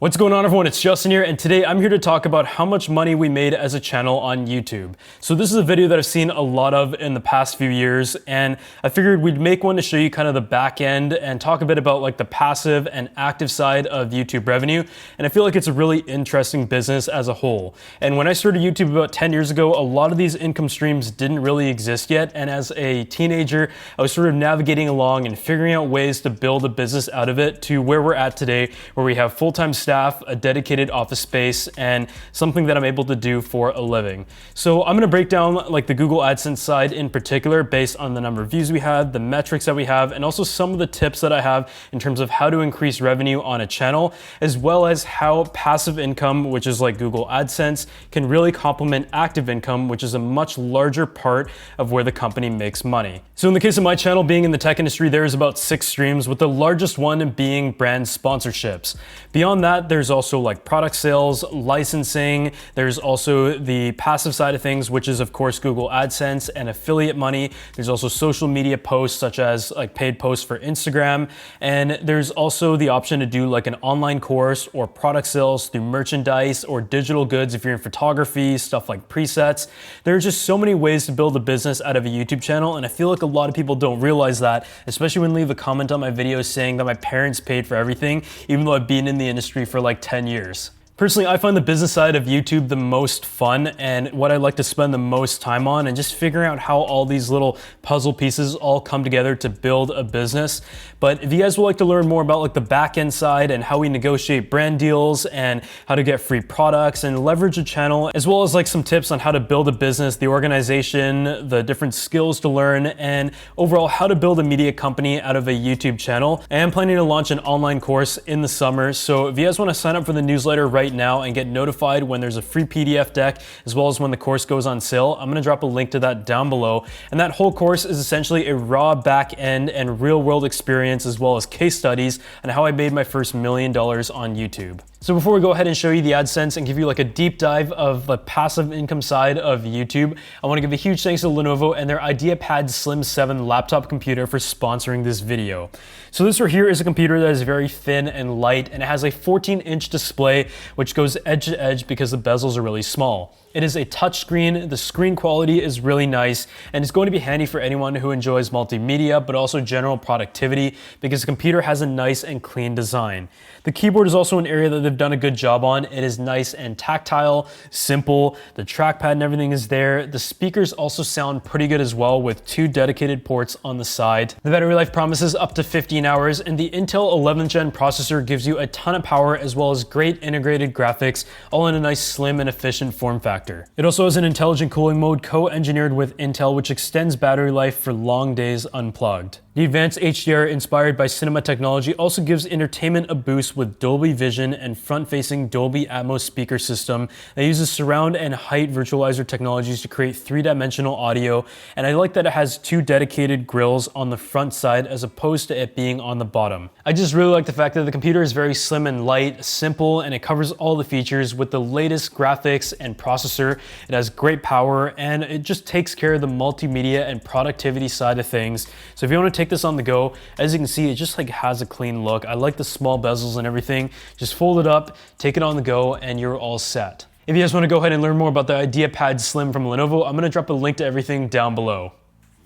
What's going on, everyone? It's Justin here, and today I'm here to talk about how much money we made as a channel on YouTube. So this is a video that I've seen a lot of in the past few years, and I figured we'd make one to show you kind of the back end and talk a bit about like the passive and active side of YouTube revenue. And I feel like it's a really interesting business as a whole. And when I started YouTube about 10 years ago, a lot of these income streams didn't really exist yet. And as a teenager, I was sort of navigating along and figuring out ways to build a business out of it to where we're at today, where we have full-time staff, a dedicated office space, and something that I'm able to do for a living. So I'm gonna break down like the Google Adsense side in particular based on the number of views we had, the metrics that we have, and also some of the tips that I have in terms of how to increase revenue on a channel, as well as how passive income, which is like Google Adsense, can really complement active income, which is a much larger part of where the company makes money. So in the case of my channel being in the tech industry, there's about 6 streams, with the largest one being brand sponsorships. Beyond that, there's also like product sales, licensing. There's also the passive side of things, which is of course Google AdSense and affiliate money. There's also social media posts such as like paid posts for Instagram. And there's also the option to do like an online course or product sales through merchandise or digital goods if you're in photography, stuff like presets. There are just so many ways to build a business out of a YouTube channel. And I feel like a lot of people don't realize that, especially when they leave a comment on my videos saying that my parents paid for everything, even though I've been in the industry for like 10 years. Personally, I find the business side of YouTube the most fun and what I like to spend the most time on, and just figuring out how all these little puzzle pieces all come together to build a business. But if you guys would like to learn more about like the back end side and how we negotiate brand deals and how to get free products and leverage a channel, as well as like some tips on how to build a business, the organization, the different skills to learn, and overall how to build a media company out of a YouTube channel, I am planning to launch an online course in the summer. So if you guys want to sign up for the newsletter right now and get notified when there's a free PDF deck, as well as when the course goes on sale, I'm gonna drop a link to that down below. And that whole course is essentially a raw back end and real world experience, as well as case studies on how I made my first $1 million on YouTube. So before we go ahead and show you the AdSense and give you like a deep dive of the passive income side of YouTube, I want to give a huge thanks to Lenovo and their IdeaPad Slim 7 laptop computer for sponsoring this video. So this right here is a computer that is very thin and light, and it has a 14-inch display which goes edge to edge because the bezels are really small. It is a touchscreen, the screen quality is really nice, and it's going to be handy for anyone who enjoys multimedia, but also general productivity, because the computer has a nice and clean design. The keyboard is also an area that they've done a good job on. It is nice and tactile, simple, the trackpad and everything is there. The speakers also sound pretty good as well, with 2 dedicated ports on the side. The battery life promises up to 15 hours, and the Intel 11th gen processor gives you a ton of power, as well as great integrated graphics, all in a nice slim and efficient form factor. It also has an intelligent cooling mode co-engineered with Intel, which extends battery life for long days unplugged. The advanced HDR inspired by cinema technology also gives entertainment a boost with Dolby Vision and front-facing Dolby Atmos speaker system that uses surround and height virtualizer technologies to create 3-dimensional audio. And I like that it has 2 dedicated grills on the front side as opposed to it being on the bottom. I just really like the fact that the computer is very slim and light, simple, and it covers all the features with the latest graphics and processor. It has great power, and it just takes care of the multimedia and productivity side of things. So if you want to take this on the go, as you can see, it just like has a clean look. I like the small bezels and everything. Just fold it up, take it on the go, and you're all set. If you guys want to go ahead and learn more about the IdeaPad Slim from Lenovo, I'm going to drop a link to everything down below.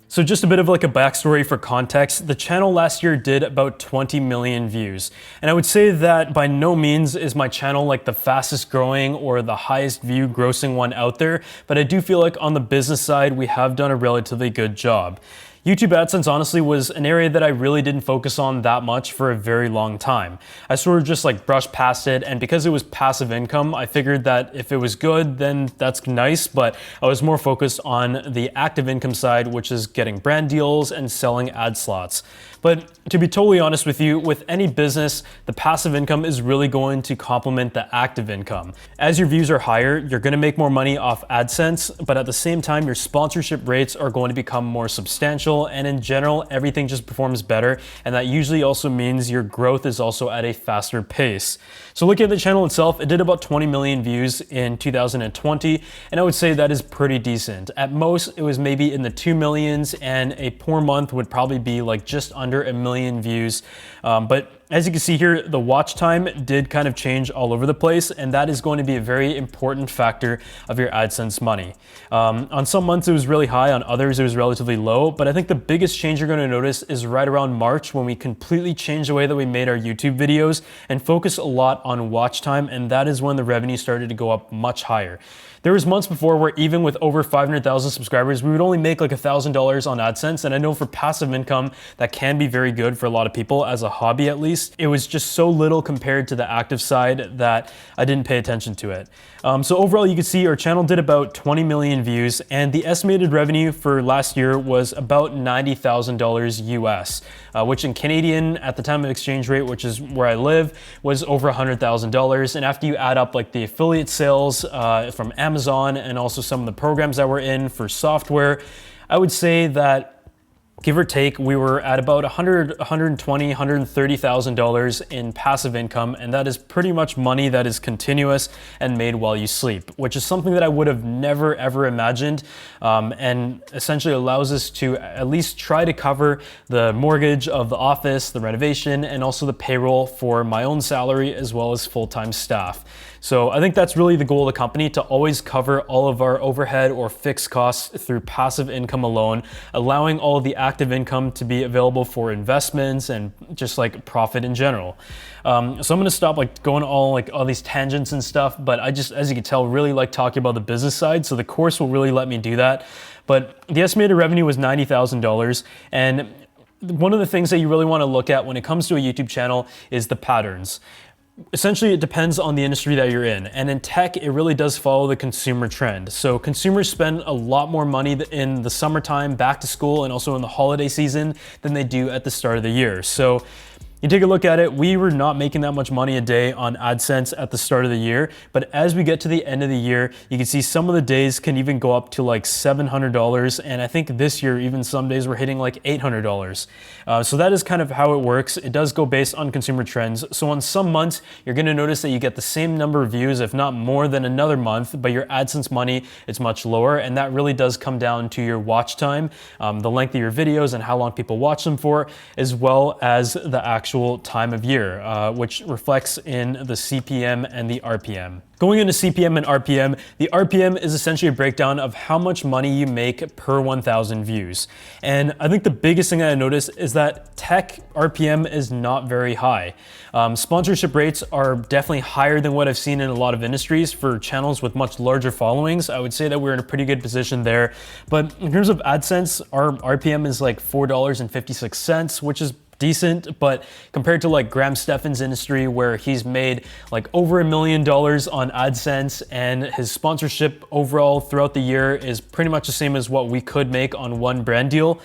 So just a bit of like a backstory for context, the channel last year did about 20 million views. And I would say that by no means is my channel like the fastest growing or the highest view grossing one out there, but I do feel like on the business side, we have done a relatively good job. YouTube AdSense honestly was an area that I really didn't focus on that much for a very long time. I sort of just like brushed past it, and because it was passive income, I figured that if it was good, then that's nice, but I was more focused on the active income side, which is getting brand deals and selling ad slots. But to be totally honest with you, with any business, the passive income is really going to complement the active income. As your views are higher, you're gonna make more money off AdSense, but at the same time, your sponsorship rates are going to become more substantial, and in general, everything just performs better, and that usually also means your growth is also at a faster pace. So looking at the channel itself, it did about 20 million views in 2020, and I would say that is pretty decent. At most, it was maybe in the 2 millions, and a poor month would probably be like just under 1 million views. But as you can see here, the watch time did kind of change all over the place, and that is going to be a very important factor of your AdSense money. On some months it was really high, on others it was relatively low, but I think the biggest change you're going to notice is right around March, when we completely changed the way that we made our YouTube videos and focused a lot on watch time, and that is when the revenue started to go up much higher. There was months before where even with over 500,000 subscribers, we would only make like $1,000 on AdSense. And I know for passive income, that can be very good for a lot of people, as a hobby at least. It was just so little compared to the active side that I didn't pay attention to it. So overall, you can see our channel did about 20 million views, and the estimated revenue for last year was about $90,000 US, which in Canadian at the time of exchange rate, which is where I live, was over $100,000. And after you add up like the affiliate sales from Amazon and also some of the programs that we're in for software, I would say that give or take, we were at about $120,000, $130,000 in passive income, and that is pretty much money that is continuous and made while you sleep, which is something that I would have never ever imagined, and essentially allows us to at least try to cover the mortgage of the office, the renovation, and also the payroll for my own salary as well as full-time staff. So I think that's really the goal of the company, to always cover all of our overhead or fixed costs through passive income alone, allowing all of the active income to be available for investments and just like profit in general. So I'm gonna stop like going all these tangents and stuff, but I just, as you can tell, really like talking about the business side. So the course will really let me do that. But the estimated revenue was $90,000. And one of the things that you really wanna look at when it comes to a YouTube channel is the patterns. Essentially, it depends on the industry that you're in. And in tech, it really does follow the consumer trend. So consumers spend a lot more money in the summertime, back to school, and also in the holiday season than they do at the start of the year. So you take a look at it, we were not making that much money a day on AdSense at the start of the year, but as we get to the end of the year, you can see some of the days can even go up to like $700, and I think this year, even some days we're hitting like $800. So that is kind of how it works. It does go based on consumer trends. So on some months, you're gonna notice that you get the same number of views, if not more than another month, but your AdSense money is much lower, and that really does come down to your watch time, the length of your videos and how long people watch them for, as well as the actual time of year, which reflects in the CPM and the RPM. Going into CPM and RPM, the RPM is essentially a breakdown of how much money you make per 1,000 views. And I think the biggest thing that I noticed is that tech RPM is not very high. Sponsorship rates are definitely higher than what I've seen in a lot of industries for channels with much larger followings. I would say that we're in a pretty good position there. But in terms of AdSense, our RPM is like $4.56, which is decent, but compared to like Graham Stephan's industry, where he's made like over $1 million on AdSense, and his sponsorship overall throughout the year is pretty much the same as what we could make on one brand deal,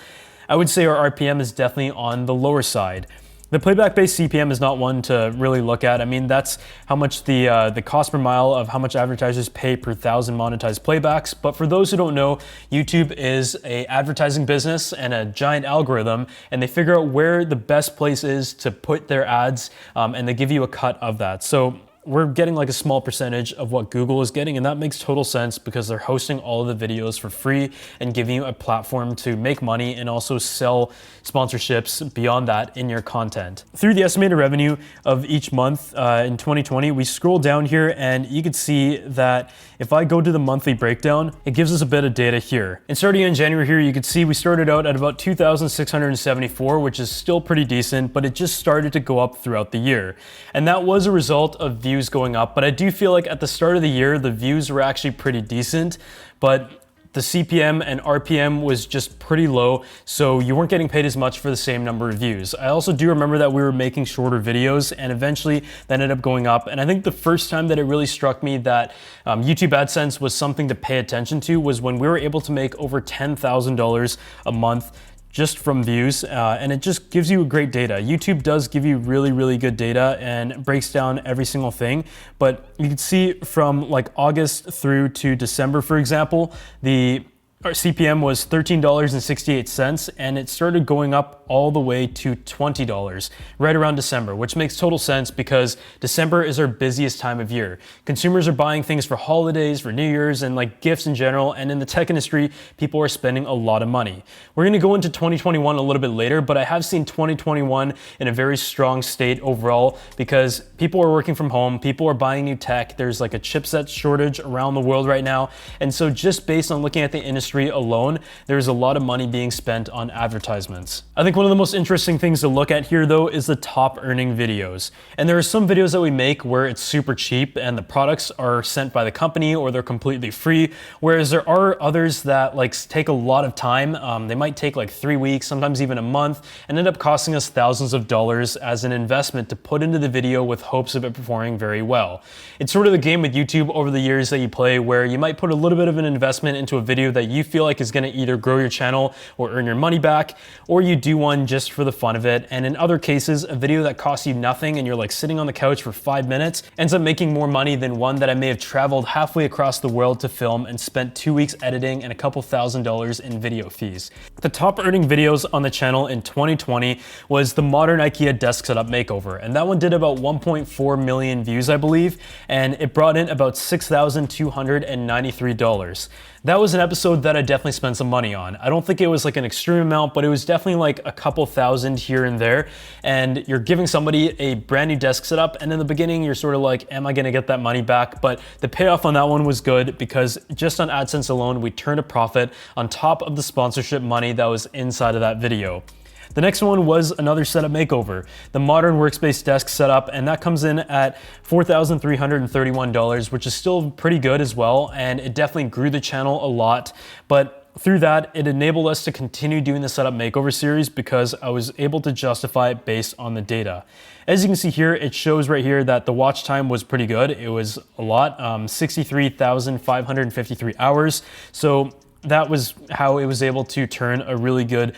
I would say our RPM is definitely on the lower side. The playback-based CPM is not one to really look at. I mean, that's how much the cost per mile of how much advertisers pay per 1,000 monetized playbacks. But for those who don't know, YouTube is an advertising business and a giant algorithm, and they figure out where the best place is to put their ads, and they give you a cut of that. So we're getting like a small percentage of what Google is getting, and that makes total sense because they're hosting all of the videos for free and giving you a platform to make money and also sell sponsorships beyond that in your content. Through the estimated revenue of each month in 2020, we scroll down here and you can see that if I go to the monthly breakdown, it gives us a bit of data here. And starting in January here, you can see we started out at about 2,674, which is still pretty decent, but it just started to go up throughout the year. And that was a result of views going up, but I do feel like at the start of the year, the views were actually pretty decent, but the CPM and RPM was just pretty low, so you weren't getting paid as much for the same number of views. I also do remember that we were making shorter videos, and eventually that ended up going up. And I think the first time that it really struck me that YouTube AdSense was something to pay attention to was when we were able to make over $10,000 a month just from views, and it just gives you great data. YouTube does give you really, really good data and breaks down every single thing, but you can see from like August through to December, for example, the Our CPM was $13.68, and it started going up all the way to $20 right around December, which makes total sense because December is our busiest time of year. Consumers are buying things for holidays, for New Year's, and like gifts in general, and in the tech industry, people are spending a lot of money. We're gonna go into 2021 a little bit later, but I have seen 2021 in a very strong state overall because people are working from home, people are buying new tech, there's like a chipset shortage around the world right now, and so just based on looking at the industry alone, there's a lot of money being spent on advertisements. I think one of the most interesting things to look at here though is the top earning videos. And there are some videos that we make where it's super cheap and the products are sent by the company or they're completely free, whereas there are others that like take a lot of time. They might take like 3 weeks, sometimes even a month, and end up costing us thousands of dollars as an investment to put into the video with hopes of it performing very well. It's sort of the game with YouTube over the years that you play where you might put a little bit of an investment into a video that you feel like is going to either grow your channel or earn your money back, or you do one just for the fun of it. And in other cases, a video that costs you nothing and you're like sitting on the couch for 5 minutes ends up making more money than one that I may have traveled halfway across the world to film and spent 2 weeks editing and a couple $1,000s in video fees. The top earning videos on the channel in 2020 was the modern IKEA desk setup makeover, and that one did about 1.4 million views, I believe, and it brought in about $6,293. That was an episode that I definitely spent some money on. I don't think it was like an extreme amount, but it was definitely like a couple thousand here and there. And you're giving somebody a brand new desk setup, and in the beginning you're sort of like, am I gonna get that money back? But the payoff on that one was good because just on AdSense alone, we turned a profit on top of the sponsorship money that was inside of that video. The next one was another setup makeover, the modern workspace desk setup, and that comes in at $4,331, which is still pretty good as well, and it definitely grew the channel a lot. But through that, it enabled us to continue doing the setup makeover series because I was able to justify it based on the data. As you can see here, it shows right here that the watch time was pretty good. It was a lot, 63,553 hours. So that was how it was able to turn a really good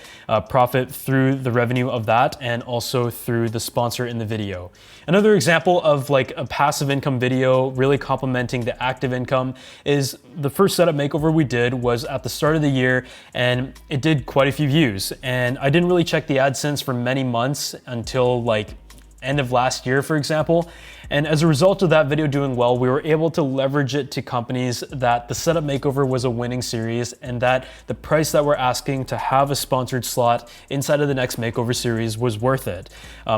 profit through the revenue of that and also through the sponsor in the video. Another example of like a passive income video really complementing the active income is the first setup makeover we did was at the start of the year, and it did quite a few views. And I didn't really check the AdSense for many months until like end of last year, for example. And as a result of that video doing well, we were able to leverage it to companies that the setup makeover was a winning series and that the price that we're asking to have a sponsored slot inside of the next makeover series was worth it.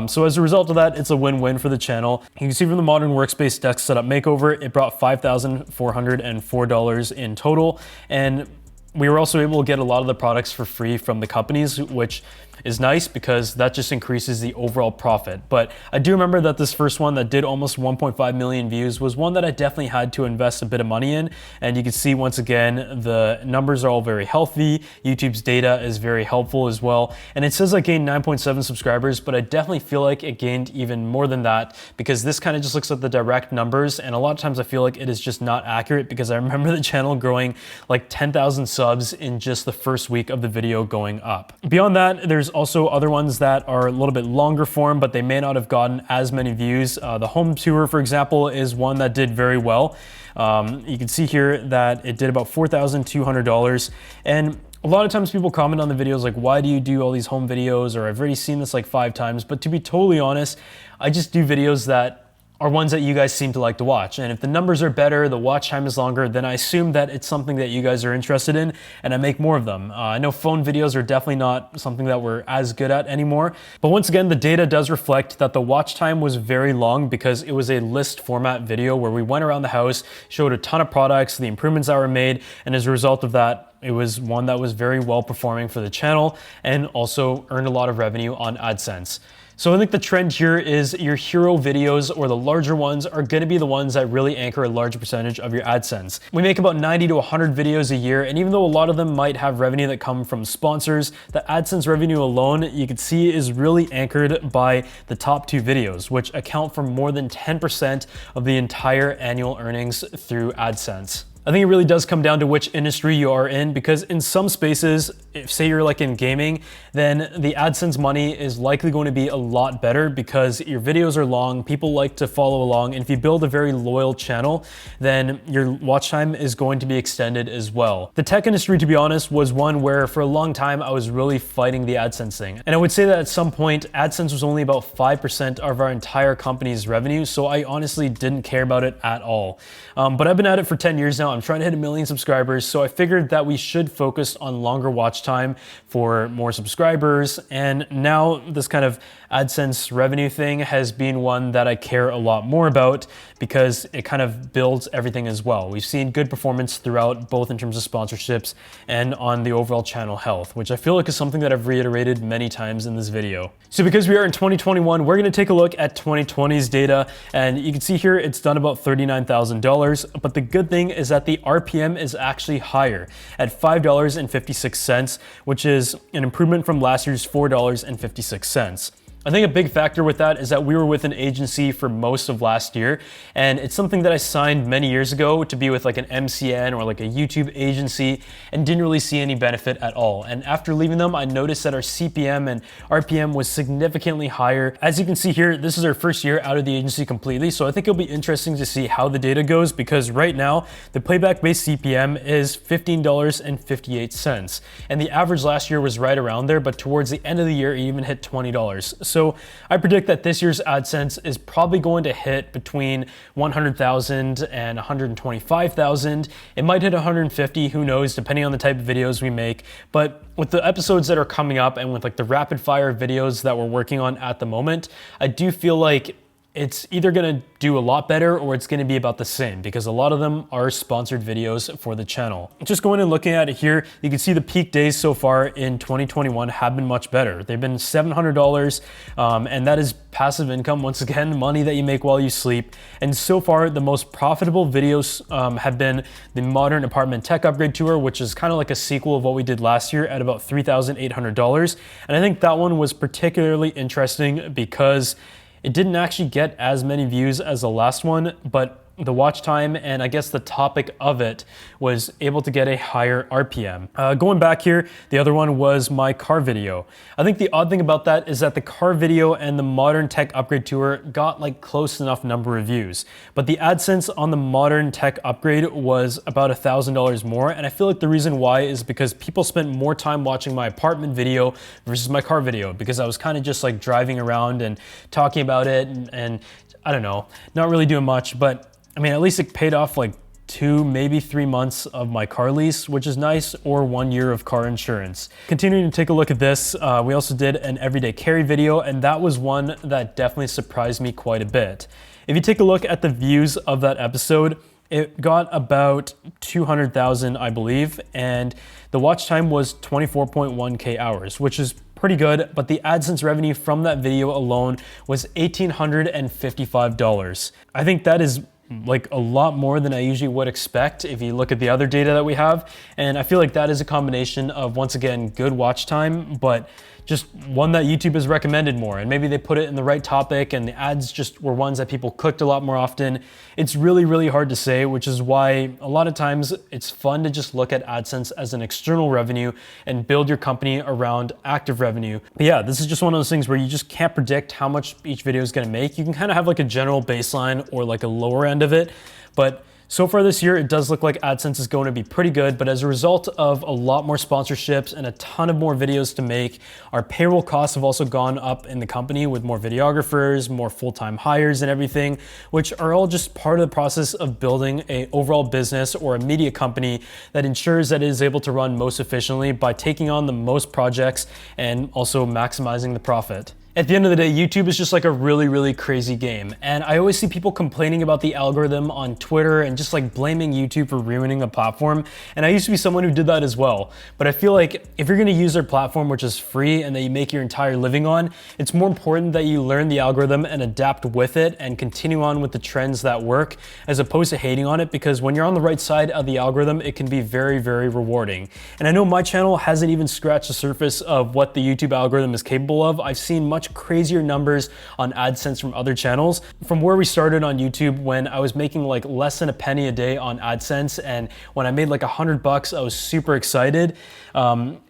So as a result of that, it's a win-win for the channel. You can see from the modern workspace desk setup makeover, it brought $5,404 in total. And we were also able to get a lot of the products for free from the companies, which is nice because that just increases the overall profit. But I do remember that this first one that did almost 1.5 million views was one that I definitely had to invest a bit of money in. And you can see once again, the numbers are all very healthy. YouTube's data is very helpful as well. And it says I gained 9.7 subscribers, but I definitely feel like it gained even more than that because this kind of just looks at the direct numbers. And a lot of times I feel like it is just not accurate because I remember the channel growing like 10,000 subs in just the first week of the video going up. Beyond that, there's also other ones that are a little bit longer form, but they may not have gotten as many views. The home tour, for example, is one that did very well. You can see here that it did about $4,200. And a lot of times people comment on the videos like, why do you do all these home videos? Or I've already seen this like 5 times. But to be totally honest, I just do videos that are ones that you guys seem to like to watch. And if the numbers are better, the watch time is longer, then I assume that it's something that you guys are interested in and I make more of them. I know phone videos are definitely not something that we're as good at anymore. But once again, the data does reflect that the watch time was very long because it was a list format video where we went around the house, showed a ton of products, the improvements that were made, and as a result of that, it was one that was very well performing for the channel and also earned a lot of revenue on AdSense. So I think the trend here is your hero videos or the larger ones are going to be the ones that really anchor a large percentage of your AdSense. We make about 90 to 100 videos a year, and even though a lot of them might have revenue that come from sponsors, the AdSense revenue alone, you can see is really anchored by the top 2 videos, which account for more than 10% of the entire annual earnings through AdSense. I think it really does come down to which industry you are in, because in some spaces, if say you're like in gaming, then the AdSense money is likely going to be a lot better because your videos are long, people like to follow along, and if you build a very loyal channel, then your watch time is going to be extended as well. The tech industry, to be honest, was one where for a long time I was really fighting the AdSense thing. And I would say that at some point, AdSense was only about 5% of our entire company's revenue, so I honestly didn't care about it at all. But I've been at it for 10 years now. I'm trying to hit 1 million subscribers, so I figured that we should focus on longer watch time for more subscribers. And now this kind of AdSense revenue thing has been one that I care a lot more about because it kind of builds everything as well. We've seen good performance throughout, both in terms of sponsorships and on the overall channel health, which I feel like is something that I've reiterated many times in this video. So because we are in 2021, we're going to take a look at 2020's data, and you can see here it's done about $39,000, but the good thing is that the RPM is actually higher at $5.56, which is an improvement from last year's $4.56. I think a big factor with that is that we were with an agency for most of last year, and it's something that I signed many years ago to be with like an MCN or like a YouTube agency, and didn't really see any benefit at all. And after leaving them, I noticed that our CPM and RPM was significantly higher. As you can see here, this is our first year out of the agency completely, so I think it'll be interesting to see how the data goes, because right now the playback-based CPM is $15.58, and the average last year was right around there, but towards the end of the year it even hit $20. So I predict that this year's AdSense is probably going to hit between 100,000 and 125,000. It might hit 150, who knows, depending on the type of videos we make. But with the episodes that are coming up and with like the rapid fire videos that we're working on at the moment, I do feel like it's either gonna do a lot better or it's gonna be about the same, because a lot of them are sponsored videos for the channel. Just going and looking at it here, you can see the peak days so far in 2021 have been much better. They've been $700, and that is passive income, once again, money that you make while you sleep. And so far, the most profitable videos have been the Modern Apartment Tech Upgrade Tour, which is kind of like a sequel of what we did last year at about $3,800. And I think that one was particularly interesting because it didn't actually get as many views as the last one, but the watch time and I guess the topic of it was able to get a higher RPM. Going back here, the other one was my car video. I think the odd thing about that is that the car video and the Modern Tech Upgrade Tour got like close enough number of views, but the AdSense on the Modern Tech Upgrade was about $1,000 more, and I feel like the reason why is because people spent more time watching my apartment video versus my car video, because I was kind of just like driving around and talking about it and I don't know, not really doing much, but I mean, at least it paid off like 2, maybe 3 months of my car lease, which is nice, or 1 year of car insurance. Continuing to take a look at this, we also did an everyday carry video, and that was one that definitely surprised me quite a bit. If you take a look at the views of that episode, it got about 200,000, I believe, and the watch time was 24.1K hours, which is pretty good, but the AdSense revenue from that video alone was $1,855. I think that is like a lot more than I usually would expect if you look at the other data that we have. And I feel like that is a combination of, once again, good watch time, but just one that YouTube has recommended more, and maybe they put it in the right topic and the ads just were ones that people clicked a lot more often. It's really, really hard to say, which is why a lot of times it's fun to just look at AdSense as an external revenue and build your company around active revenue. But yeah, this is just one of those things where you just can't predict how much each video is gonna make. You can kind of have like a general baseline or like a lower end of it, but so far this year, it does look like AdSense is going to be pretty good, but as a result of a lot more sponsorships and a ton of more videos to make, our payroll costs have also gone up in the company with more videographers, more full-time hires and everything, which are all just part of the process of building an overall business or a media company that ensures that it is able to run most efficiently by taking on the most projects and also maximizing the profit. At the end of the day, YouTube is just like a really, really crazy game. And I always see people complaining about the algorithm on Twitter and just like blaming YouTube for ruining the platform. And I used to be someone who did that as well. But I feel like if you're gonna use their platform, which is free and that you make your entire living on, it's more important that you learn the algorithm and adapt with it and continue on with the trends that work, as opposed to hating on it, because when you're on the right side of the algorithm, it can be very, very rewarding. And I know my channel hasn't even scratched the surface of what the YouTube algorithm is capable of. I've seen much much crazier numbers on AdSense from other channels. From where we started on YouTube, when I was making like less than a penny a day on AdSense, and when I made like $100, I was super excited.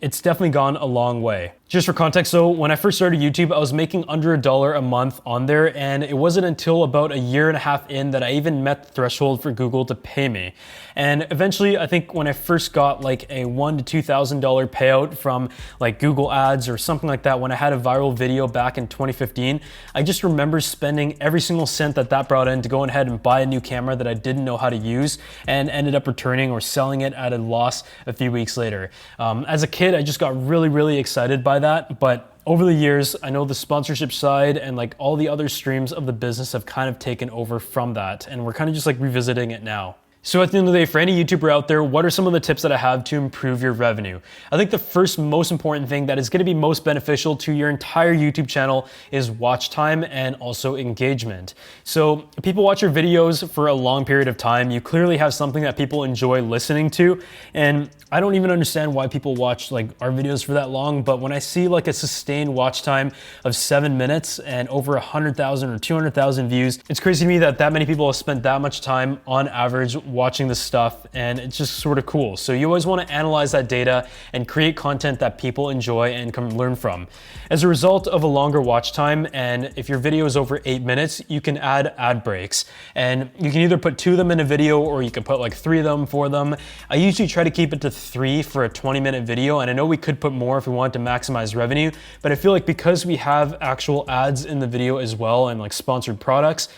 It's definitely gone a long way. Just for context though, when I first started YouTube, I was making under $1 a month on there, and it wasn't until about a year and a half in that I even met the threshold for Google to pay me. And eventually, I think when I first got like a $1,000 to $2,000 payout from like Google Ads or something like that, when I had a viral video back in 2015, I just remember spending every single cent that that brought in to go ahead and buy a new camera that I didn't know how to use, and ended up returning or selling it at a loss a few weeks later. As a kid, I just got really excited by that, but over the years, I know the sponsorship side and like all the other streams of the business have kind of taken over from that, and we're kind of just like revisiting it now. So at the end of the day, for any YouTuber out there, what are some of the tips that I have to improve your revenue? I think the first most important thing that is going to be most beneficial to your entire YouTube channel is watch time and also engagement. So people watch your videos for a long period of time. You clearly have something that people enjoy listening to, and I don't even understand why people watch like our videos for that long, but when I see like a sustained watch time of 7 minutes and over 100,000 or 200,000 views, it's crazy to me that that many people have spent that much time on average watching this stuff, and it's just sort of cool. So you always want to analyze that data and create content that people enjoy and can learn from. As a result of a longer watch time, and if your video is over 8 minutes, you can add ad breaks, and you can either put 2 of them in a video or you can put like 3 of them, 4 of them. I usually try to keep it to 3 for a 20-minute video, and I know we could put more if we want to maximize revenue, but I feel like because we have actual ads in the video as well and like sponsored products,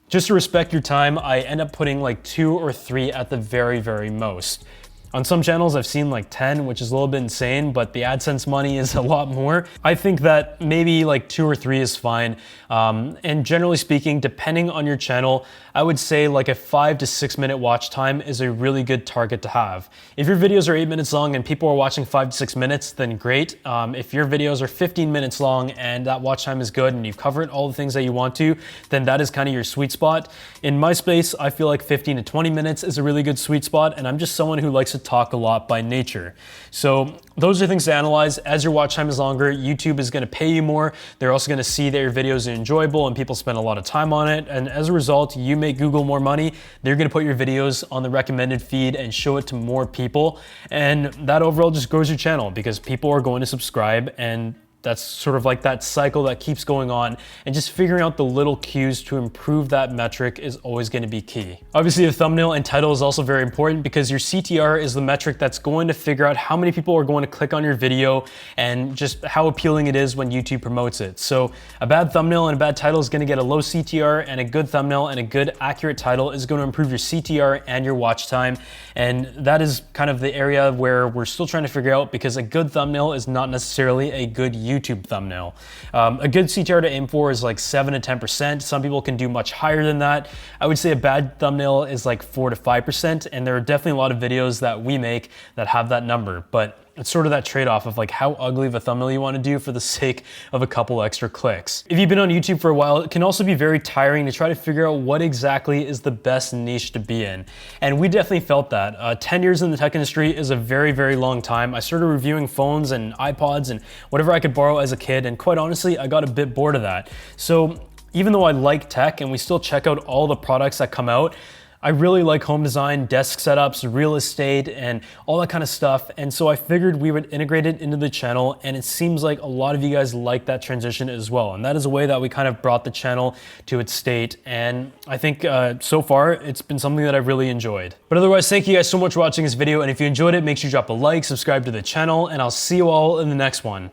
just to respect your time, I end up putting like 2 or 3 at the very most. On some channels, I've seen like 10, which is a little bit insane, but the AdSense money is a lot more. I think that maybe like 2 or 3 is fine. And generally speaking, depending on your channel, I would say like a 5 to 6 minute watch time is a really good target to have. If your videos are 8 minutes long and people are watching 5 to 6 minutes, then great. If your videos are 15 minutes long and that watch time is good and you've covered all the things that you want to, then that is kind of your sweet spot. In my space, I feel like 15 to 20 minutes is a really good sweet spot, and I'm just someone who likes to talk a lot by nature. So those are things to analyze. As your watch time is longer, YouTube is going to pay you more. They're also going to see that your videos are enjoyable and people spend a lot of time on it, and as a result, you make Google more money. They're going to put your videos on the recommended feed and show it to more people, and that overall just grows your channel because people are going to subscribe, and that's sort of like that cycle that keeps going on, and just figuring out the little cues to improve that metric is always going to be key. Obviously, the thumbnail and title is also very important because your CTR is the metric that's going to figure out how many people are going to click on your video and just how appealing it is when YouTube promotes it. So a bad thumbnail and a bad title is going to get a low CTR, and a good thumbnail and a good accurate title is going to improve your CTR and your watch time. And that is kind of the area where we're still trying to figure out, because a good thumbnail is not necessarily a good YouTube thumbnail. A good CTR to aim for is like 7 to 10%. Some people can do much higher than that. I would say a bad thumbnail is like 4 to 5%, and there are definitely a lot of videos that we make that have that number, but it's sort of that trade-off of like how ugly of a thumbnail you want to do for the sake of a couple extra clicks. If you've been on YouTube for a while, it can also be very tiring to try to figure out what exactly is the best niche to be in. And we definitely felt that. 10 years in the tech industry is a very long time. I started reviewing phones and iPods and whatever I could borrow as a kid, and quite honestly, I got a bit bored of that. So even though I like tech and we still check out all the products that come out, I really like home design, desk setups, real estate, and all that kind of stuff. And so I figured we would integrate it into the channel, and it seems like a lot of you guys like that transition as well. And that is a way that we kind of brought the channel to its state. And I think so far, it's been something that I've really enjoyed. But otherwise, thank you guys so much for watching this video. And if you enjoyed it, make sure you drop a like, subscribe to the channel, and I'll see you all in the next one.